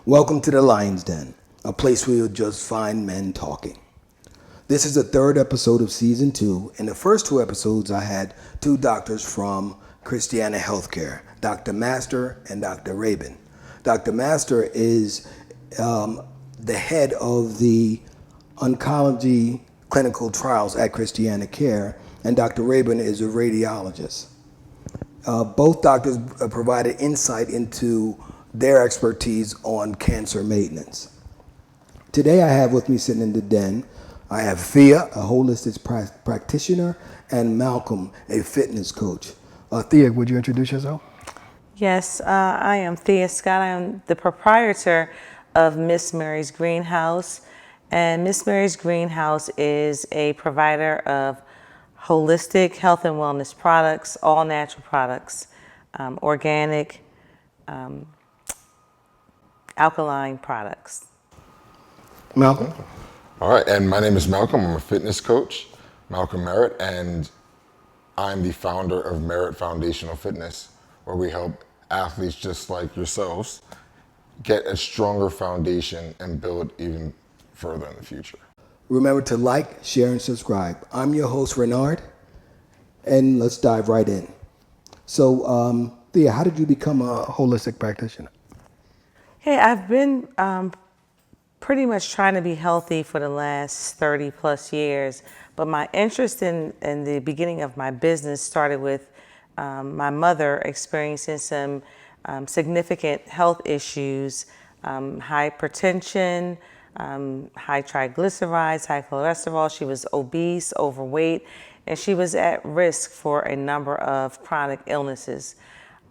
Welcome to the Lion's Den, a place where you'll just find men talking. This is the third episode of season 2. In the first 2 episodes, I had 2 doctors from Christiana Healthcare, Dr. Master and Dr. Rabin. Dr. Master is the head of the oncology clinical trials at Christiana Care, and Dr. Rabin is a radiologist. Both doctors provided insight into their expertise on cancer maintenance. Today I have with me sitting in the den, I have Thea, a holistic practitioner, and Malcolm, a fitness coach. Thea, would you introduce yourself? Yes, I am Thea Scott. I am the proprietor of Miss Mary's Greenhouse. And Miss Mary's Greenhouse is a provider of holistic health and wellness products, all natural products, organic, alkaline products. Malcolm? All right, and my name is Malcolm. I'm a fitness coach, Malcolm Merritt, and I'm the founder of Merritt Foundational Fitness, where we help athletes just like yourselves get a stronger foundation and build even further in the future. Remember to like, share, and subscribe. I'm your host, Ranard, and let's dive right in. So, Thea, how did you become a holistic practitioner? Hey, I've been pretty much trying to be healthy for the last 30 plus years, but my interest in the beginning of my business started with my mother experiencing some significant health issues, hypertension, high triglycerides, high cholesterol. She was obese, overweight, and she was at risk for a number of chronic illnesses.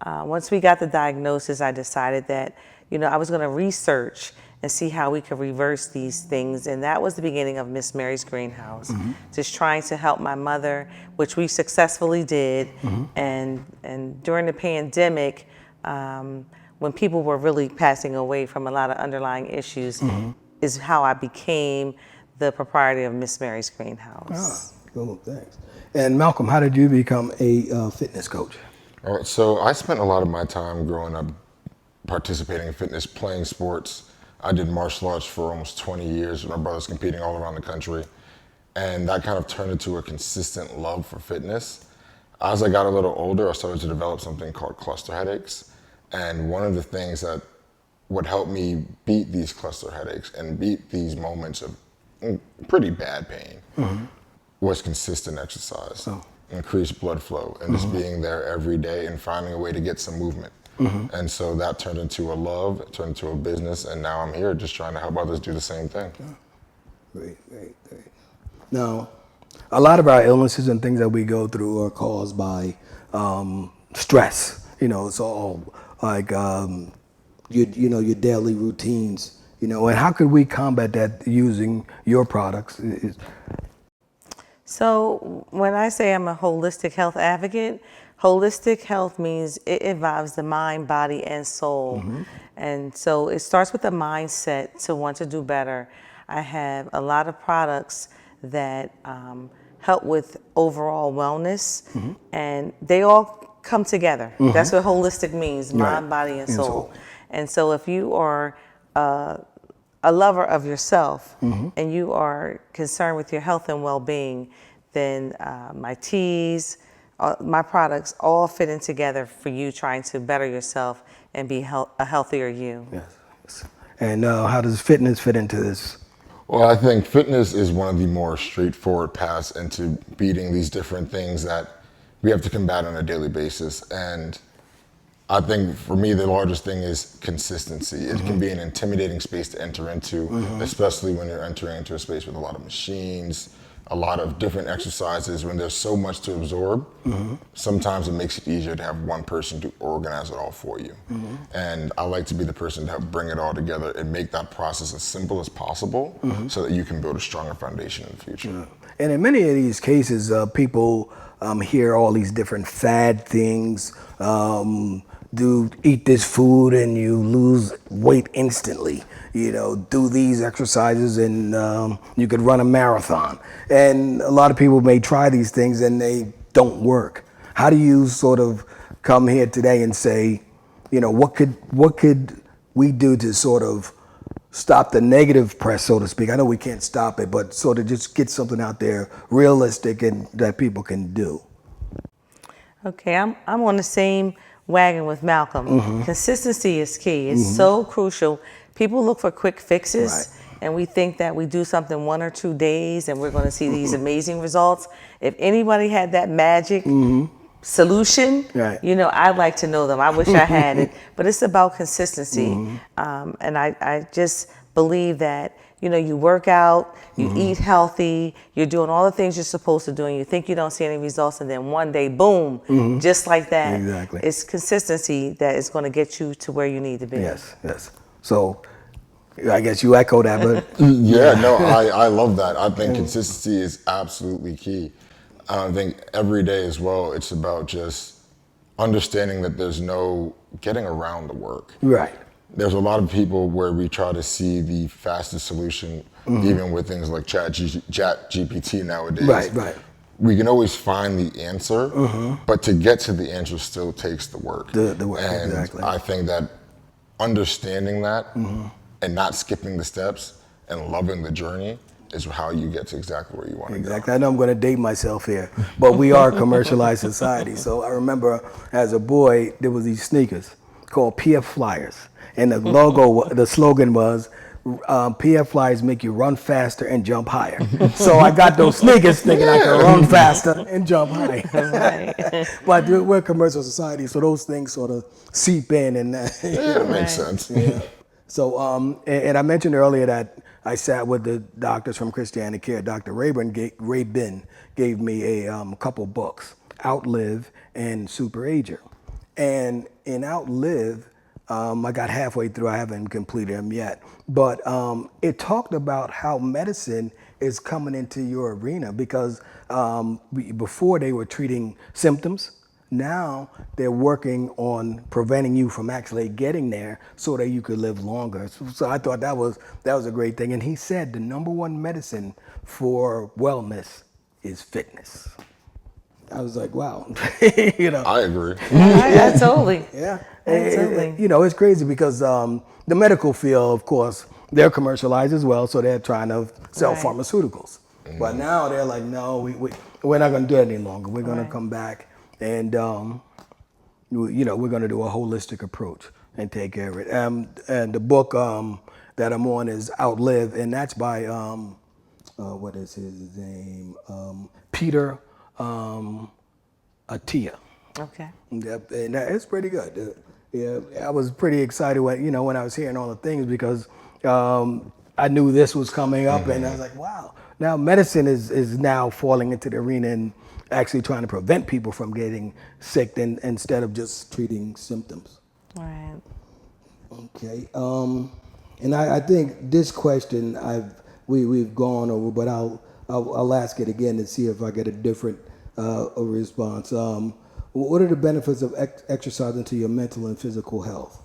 Once we got the diagnosis, I decided that, I was going to research and see how we could reverse these things. And that was the beginning of Miss Mary's Greenhouse, just trying to help my mother, which we successfully did. And during the pandemic, when people were really passing away from a lot of underlying issues, is how I became the proprietor of Miss Mary's Greenhouse. Cool, thanks. And Malcolm, how did you become a fitness coach? All right, so I spent a lot of my time growing up participating in fitness, playing sports. I did martial arts for almost 20 years with my brothers competing all around the country. And that kind of turned into a consistent love for fitness. As I got a little older, I started to develop something called cluster headaches. And one of the things that would help me beat these cluster headaches and beat these moments of pretty bad pain was consistent exercise, increased blood flow, and just being there every day and finding a way to get some movement. And so that turned into a love, it turned into a business, and now I'm here just trying to help others do the same thing. Great. Now, a lot of our illnesses and things that we go through are caused by stress. It's all like your daily routines. And how could we combat that using your products? So when I say I'm a holistic health advocate, holistic health means it involves the mind, body, and soul. And so it starts with the mindset to want to do better. I have a lot of products that help with overall wellness, and they all come together. That's what holistic means, mind, body, and soul. And so if you are a lover of yourself and you are concerned with your health and well-being, then my teas, my products all fit in together for you trying to better yourself and be a healthier you. Yes. And how does fitness fit into this? Well, I think fitness is one of the more straightforward paths into beating these different things that we have to combat on a daily basis. And I think for me, the largest thing is consistency. It can be an intimidating space to enter into, especially when you're entering into a space with a lot of machines, a lot of different exercises. When there's so much to absorb, sometimes it makes it easier to have one person to organize it all for you. And I like to be the person to help bring it all together and make that process as simple as possible so that you can build a stronger foundation in the future. And in many of these cases, people hear all these different fad things. Eat this food and you lose weight instantly. Do these exercises and you could run a marathon. And a lot of people may try these things and they don't work. How do you sort of come here today and say, what could we do to sort of stop the negative press, so to speak? I know we can't stop it, but sort of just get something out there realistic and that people can do. Okay, I'm on the same wagon with Malcolm. Consistency is key. It's so crucial. People look for quick fixes, Right. and we think that we do something 1 or 2 days and we're going to see these amazing results. If anybody had that magic solution, Right. I'd like to know them. I wish I had it. But it's about consistency. And I just believe that, you work out, you eat healthy, you're doing all the things you're supposed to do, and you think you don't see any results, and then one day, boom, just like that. Exactly. It's consistency that is going to get you to where you need to be. Yes. So I guess you echo that, but Yeah, no, I love that. I think consistency is absolutely key. I think every day as well, it's about just understanding that there's no getting around the work. right. There's a lot of people where we try to see the fastest solution, even with things like Chat GPT nowadays. Right. We can always find the answer, but to get to the answer still takes the work. The work, and exactly. I think that understanding that and not skipping the steps and loving the journey is how you get to exactly where you want to go. Exactly. I know I'm going to date myself here, but we are a commercialized society. So I remember as a boy, there was these sneakers called PF Flyers. And the slogan was, PF Flyers make you run faster and jump higher. So I got those sneakers thinking I could run faster and jump higher. Right. But we're a commercial society, so those things sort of seep in. And Yeah, it makes sense. So, and I mentioned earlier that I sat with the doctors from Christiana Care. Dr. Rabin gave me a couple books, Outlive and Super Ager. And in Outlive, I got halfway through, I haven't completed them yet, but it talked about how medicine is coming into your arena because before they were treating symptoms, now they're working on preventing you from actually getting there so that you could live longer. So I thought that was a great thing. And he said the number one medicine for wellness is fitness. I was like, wow. I agree. I totally. Yeah. Absolutely. It's crazy because the medical field, of course, they're commercialized as well, so they're trying to sell Right. pharmaceuticals. But now they're like, no, we're not going to do it any longer. We're going Right. to come back and, we're going to do a holistic approach and take care of it. And the book that I'm on is Outlive, and that's by, what is his name? Peter Attia. Okay. Yep, and it's pretty good. Yeah, I was pretty excited when I was hearing all the things because I knew this was coming up, and I was like, wow. Now medicine is now falling into the arena and actually trying to prevent people from getting sick instead of just treating symptoms. Right. Okay, and I think this question we've gone over, but I'll ask it again to see if I get a different response. What are the benefits of exercising to your mental and physical health?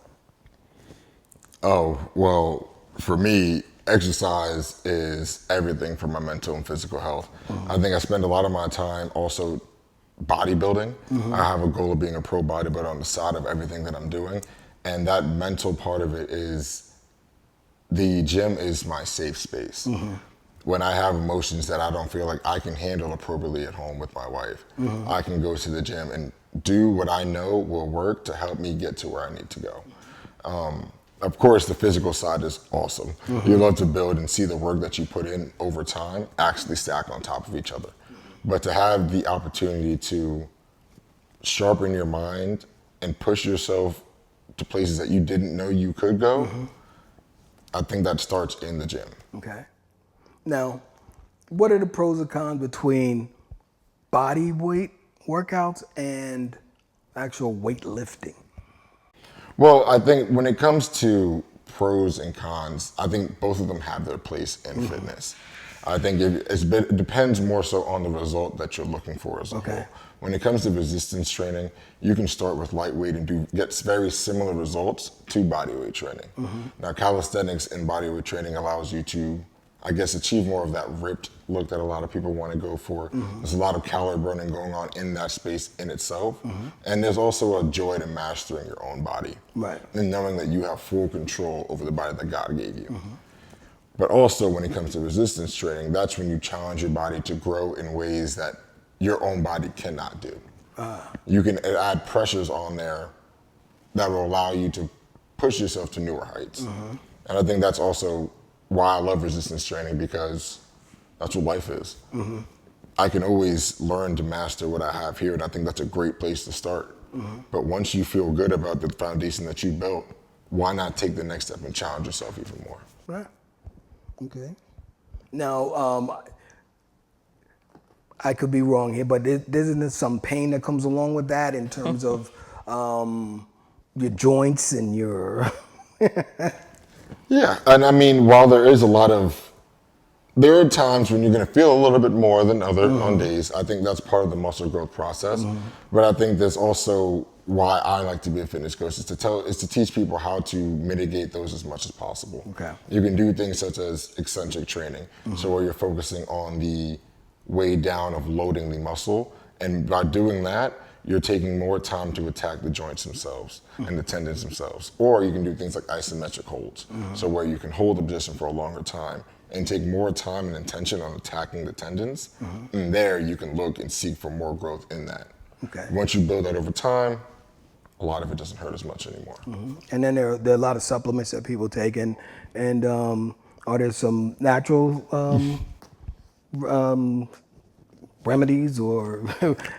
Oh, well, for me, exercise is everything for my mental and physical health. I think I spend a lot of my time also bodybuilding. I have a goal of being a pro bodybuilder on the side of everything that I'm doing. And that mental part of it is the gym is my safe space. When I have emotions that I don't feel like I can handle appropriately at home with my wife, I can go to the gym and do what I know will work to help me get to where I need to go. Of course, the physical side is awesome. You love to build and see the work that you put in over time actually stack on top of each other. But to have the opportunity to sharpen your mind and push yourself to places that you didn't know you could go, I think that starts in the gym. Okay. Now, what are the pros and cons between body weight workouts and actual weightlifting? Well, I think when it comes to pros and cons, I think both of them have their place in fitness. I think it depends more so on the result that you're looking for as a whole. When it comes to resistance training, you can start with lightweight and get very similar results to bodyweight training. Now, calisthenics and bodyweight training allows you to I guess, achieve more of that ripped look that a lot of people want to go for. There's a lot of calorie burning going on in that space in itself. And there's also a joy to mastering your own body. Right. And knowing that you have full control over the body that God gave you. But also when it comes to resistance training, that's when you challenge your body to grow in ways that your own body cannot do. You can add pressures on there that will allow you to push yourself to newer heights. And I think that's also why I love resistance training, because that's what life is. I can always learn to master what I have here, and I think that's a great place to start. But once you feel good about the foundation that you built, why not take the next step and challenge yourself even more? Right. Okay. Now, I could be wrong here, but isn't there some pain that comes along with that in terms of your joints and your... Yeah, and I mean, while there are times when you're going to feel a little bit more than other on days. I think that's part of the muscle growth process. But I think there's also why I like to be a fitness coach is to teach people how to mitigate those as much as possible. Okay. You can do things such as eccentric training, so where you're focusing on the way down of loading the muscle, and by doing that, you're taking more time to attack the joints themselves and the tendons themselves. Or you can do things like isometric holds, so where you can hold the position for a longer time and take more time and intention on attacking the tendons. And there you can look and seek for more growth in that. Okay. Once you build that over time, a lot of it doesn't hurt as much anymore. And then there are a lot of supplements that people take, and are there some natural remedies, or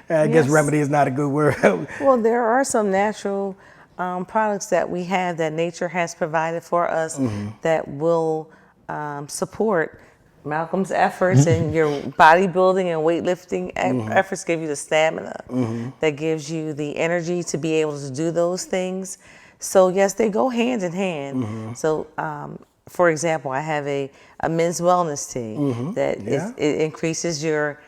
I guess Yes. remedy is not a good word. Well, there are some natural products that we have that nature has provided for us that will support Malcolm's efforts and your bodybuilding and weightlifting efforts. Give you the stamina that gives you the energy to be able to do those things. So yes, they go hand in hand. So for example, I have a men's wellness tea that it increases your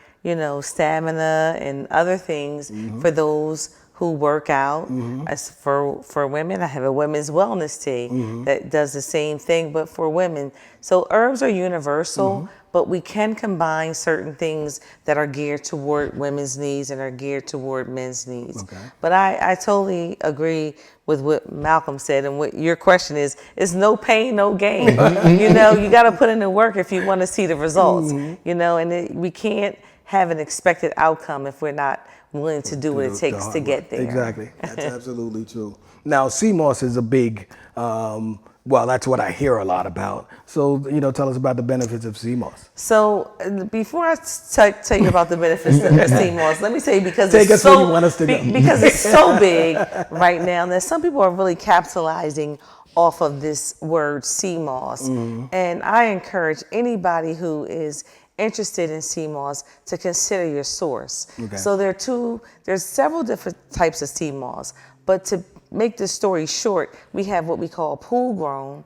stamina and other things for those who work out. As for women, I have a women's wellness tea that does the same thing, but for women. So herbs are universal, but we can combine certain things that are geared toward women's needs and are geared toward men's needs. Okay. But I totally agree with what Malcolm said, and what your question is no pain, no gain. You got to put in the work if you want to see the results. And we can't have an expected outcome if we're not willing to do what it takes to get there. Exactly. That's absolutely true. Now, CMOS is a big, that's what I hear a lot about. So, tell us about the benefits of CMOS. So, before I tell you about the benefits of CMOS, let me say, because Take us where you want us to go. Because it's so big right now that some people are really capitalizing off of this word CMOS. And I encourage anybody who is interested in CMOS to consider your source. Okay. So there's several different types of CMOS, but to make the story short, we have what we call pool grown,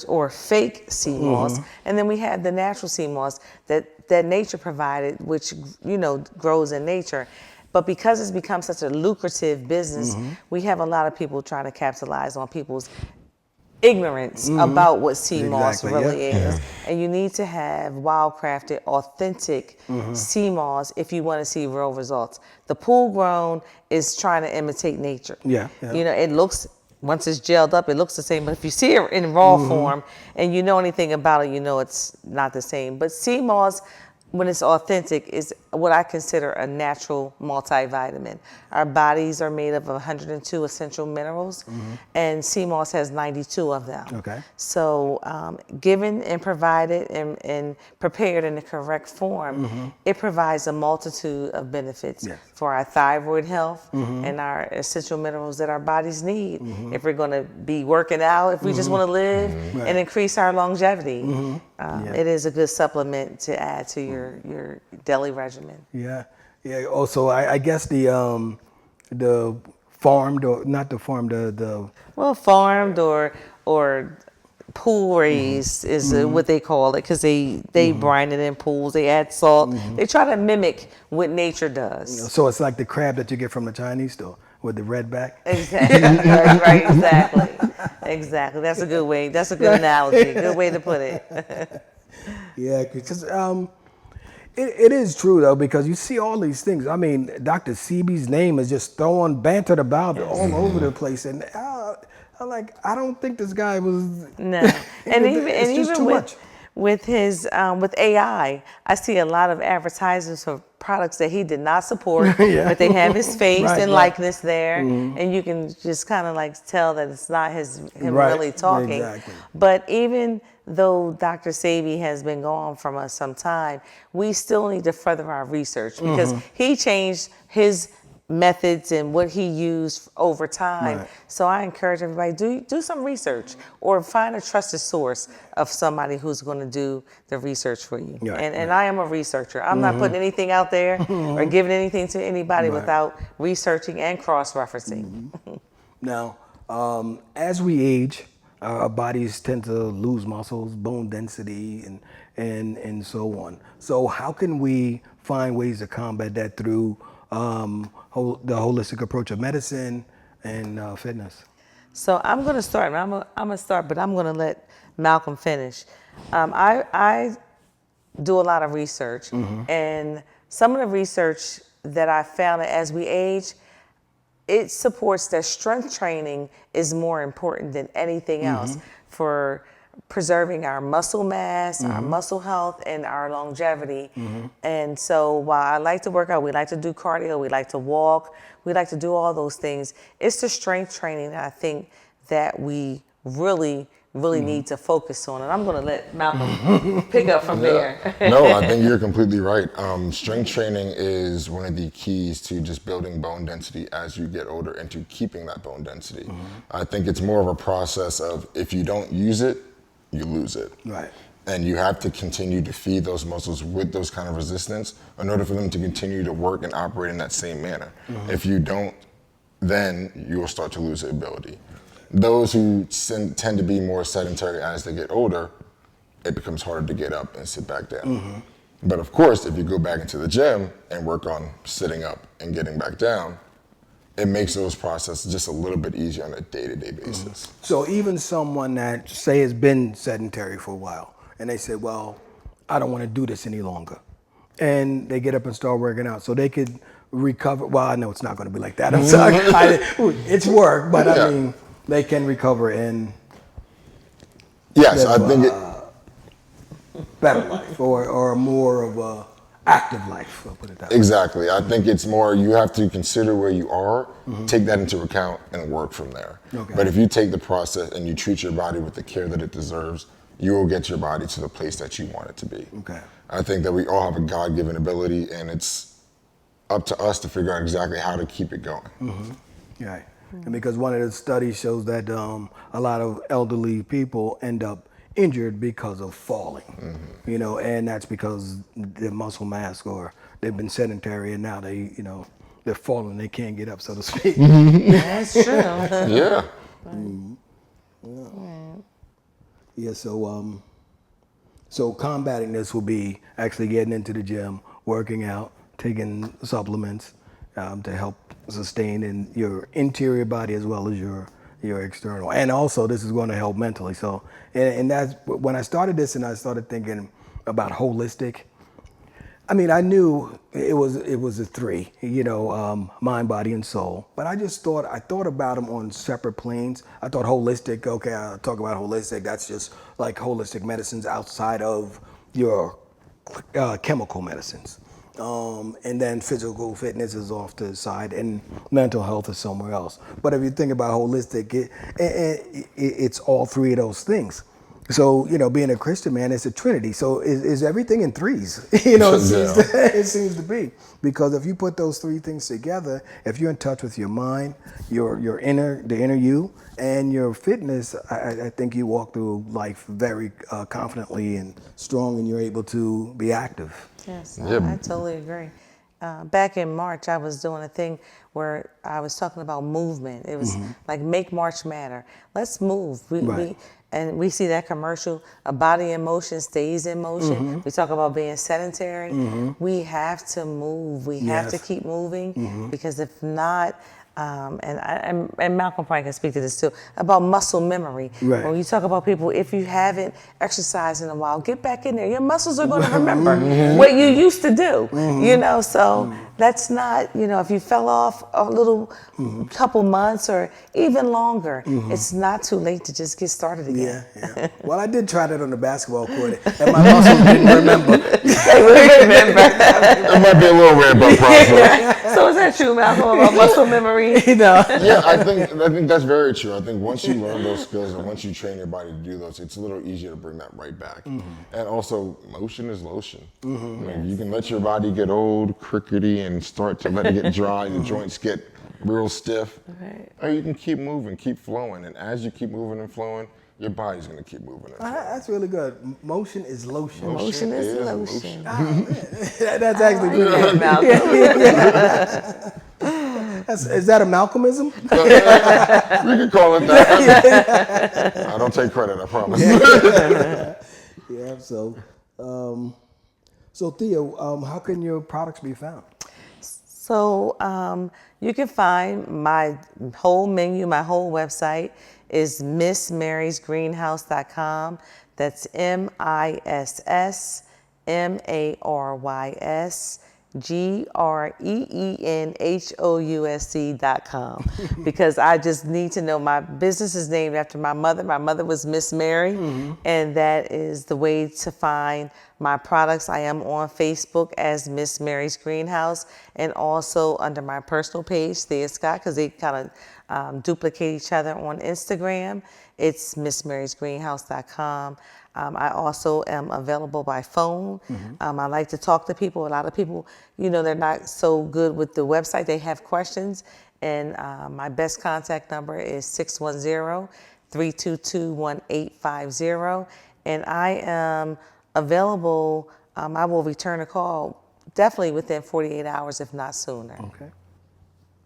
or fake CMOS, and then we have the natural CMOS that nature provided, which grows in nature. But because it's become such a lucrative business, we have a lot of people trying to capitalize on people's ignorance about what CMOS really is. And you need to have wildcrafted, authentic CMOS if you want to see real results. The pool grown is trying to imitate nature. It looks, once it's gelled up, it looks the same, but if you see it in raw form and you know anything about it, it's not the same. But CMOS, when it's authentic, is what I consider a natural multivitamin. Our bodies are made of 102 essential minerals, and CMOS has 92 of them. Okay. So given and provided and prepared in the correct form, it provides a multitude of benefits for our thyroid health and our essential minerals that our bodies need. If we're going to be working out, if we just want to live and increase our longevity, it is a good supplement to add to your daily regimen. Also, I guess the farmed, or not the farmed, farmed or pool raised is what they call it, because they brine it in pools, they add salt, they try to mimic what nature does. So it's like the crab that you get from the Chinese store with the red back. Exactly. Right, exactly. That's a good way. That's a good analogy. Good way to put it. Yeah, because it is true though, because you see all these things. I mean, Dr. Sebi's name is just bantered about all over the place, and I'm like, I don't think this guy was. No, and It's just even too much. with his with AI, I see a lot of advertisements for products that he did not support, Yeah. but they have his face Right, and right. likeness there, and you can just kind of like tell that it's not him Right, really talking. exactly. But even though Dr. Sebi has been gone from us some time, we still need to further our research because he changed his methods and what he used over time. Right. So I encourage everybody, do some research or find a trusted source of somebody who's going to do the research for you. Right, And I am a researcher. I'm not putting anything out there or giving anything to anybody without researching and cross-referencing. Now, as we age, our bodies tend to lose muscles, bone density, and so on. So how can we find ways to combat that through the holistic approach of medicine and fitness? So I'm going to start. I'm going to start, but I'm going to let Malcolm finish. I do a lot of research, and some of the research that I found that as we age, it supports that strength training is more important than anything else for preserving our muscle mass, our muscle health, and our longevity. And so while I like to work out, we like to do cardio, we like to walk, we like to do all those things. It's the strength training that I think that we really need to focus on. And I'm going to let Malcolm pick up from there. No, I think you're completely right. Strength training is one of the keys to just building bone density as you get older and to keeping that bone density. I think it's more of a process of if you don't use it, you lose it. Right. And you have to continue to feed those muscles with those kind of resistance in order for them to continue to work and operate in that same manner. If you don't, then you will start to lose the ability. Those who tend to be more sedentary as they get older, it becomes harder to get up and sit back down. But of course, if you go back into the gym and work on sitting up and getting back down, it makes those processes just a little bit easier on a day-to-day basis. So even someone that, say, has been sedentary for a while, and they say, well, I don't want to do this any longer, and they get up and start working out, so they could recover. Well, I know it's not going to be like that. I'm sorry. It's work, but I mean, they can recover in Yes, I think better life or more of a active life. I'll put it that way. exactly. I think it's more you have to consider where you are, take that into account, and work from there. Okay. But if you take the process and you treat your body with the care that it deserves, you will get your body to the place that you want it to be. Okay. I think that we all have a God-given ability, and it's up to us to figure out exactly how to keep it going. Right. And because one of the studies shows that a lot of elderly people end up injured because of falling, you know, and that's because their muscle mass or they've been sedentary and now they, you know, they're falling, they can't get up, so to speak. That's true. Yeah. Yeah, so combating this will be actually getting into the gym, working out, taking supplements to help sustain in your interior body as well as your external. And also this is going to help mentally. So, and that's when I started this and I started thinking about holistic. I mean, I knew it was a three, you know, mind, body, and soul. But I thought about them on separate planes. I thought holistic, okay, I'll talk about holistic. That's just like holistic medicines outside of your chemical medicines. And then physical fitness is off to the side and mental health is somewhere else. But if you think about holistic, it's all three of those things. So, you know, being a Christian, man, it's a trinity. So is everything in threes? You know, it seems to be. Because if you put those three things together, if you're in touch with your mind, the inner you, and your fitness, I think you walk through life very confidently and strong, and you're able to be active. Yes, I totally agree. Back in March, I was doing a thing where I was talking about movement. It was like make March matter. Let's move. and we see that commercial, a body in motion stays in motion. We talk about being sedentary. We have to move. We have to Yes. keep moving because if not, and Malcolm probably can speak to this too, about muscle memory. Right. When you talk about people, if you haven't exercised in a while, get back in there. Your muscles are going to remember what you used to do, you know, so that's not, you know, if you fell off a little couple months or even longer, it's not too late to just get started again. Yeah. Well, I did try that on the basketball court, and my muscles didn't remember. They will remember. It might be a little weird, but process. So is that true, Malcolm, about muscle memory? Yeah, I think that's very true. I think once you learn those skills and once you train your body to do those, it's a little easier to bring that right back. And also, motion is lotion. I mean, you can let your body get old, crickety, and start to let it get dry. Your joints get real stiff. Right. Or you can keep moving, keep flowing, and as you keep moving and flowing, your body's gonna keep moving and flowing. That's really good. Motion is lotion. Motion is lotion. That's actually good. Yeah, Malcolm. Is that a Malcolmism? We can call it that. I don't take credit, I promise. Yeah. So Theo, how can your products be found? So you can find my whole menu, my whole website is MissMarysGreenhouse.com. That's MissMarysGreenhouse.com because I just need to know my business is named after my mother. My mother was Miss Mary, and that is the way to find my products. I am on Facebook as Miss Mary's Greenhouse and also under my personal page, Thea Scott, because they kind of duplicate each other on Instagram. It's MissMarysGreenhouse.com. I also am available by phone. I like to talk to people. A lot of people, you know, they're not so good with the website. They have questions. And my best contact number is 610-322-1850. And I am available. I will return a call definitely within 48 hours, if not sooner. Okay.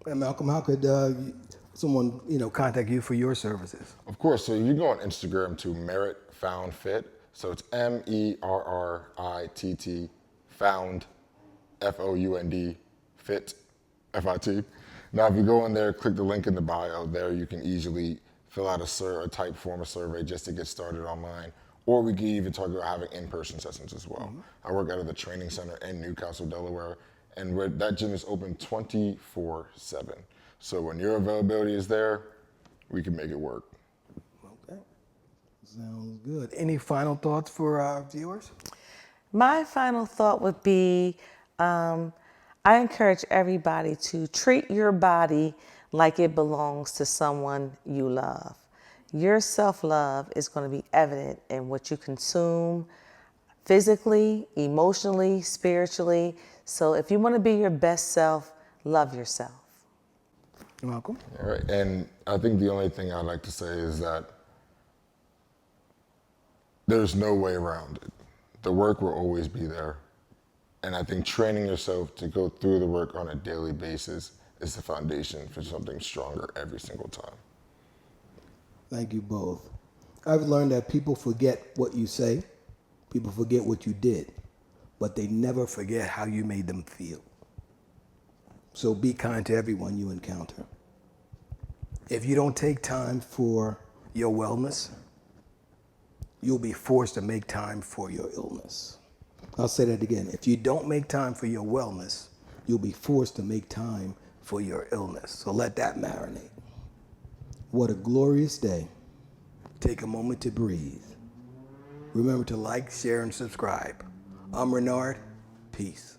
And Malcolm, how could someone, contact you for your services? Of course, so you go on Instagram to Merit Found Fit. So it's MERRITT Found FOUND Fit FIT. Now, if you go in there, click the link in the bio. There, you can easily fill out a type form a survey just to get started online. Or we can even talk about having in-person sessions as well. I work out of the training center in Newcastle, Delaware, and that gym is open 24/7. So when your availability is there, we can make it work. Okay. Sounds good. Any final thoughts for our viewers? My final thought would be, I encourage everybody to treat your body like it belongs to someone you love. Your self-love is going to be evident in what you consume physically, emotionally, spiritually. So if you want to be your best self, love yourself. You're welcome. All right, and I think the only thing I'd like to say is that there's no way around it. The work will always be there. And I think training yourself to go through the work on a daily basis is the foundation for something stronger every single time. Thank you both. I've learned that people forget what you say, people forget what you did, but they never forget how you made them feel. So be kind to everyone you encounter. If you don't take time for your wellness, you'll be forced to make time for your illness. I'll say that again. If you don't make time for your wellness, you'll be forced to make time for your illness. So let that marinate. What a glorious day. Take a moment to breathe. Remember to like, share, and subscribe. I'm Ranard. Peace.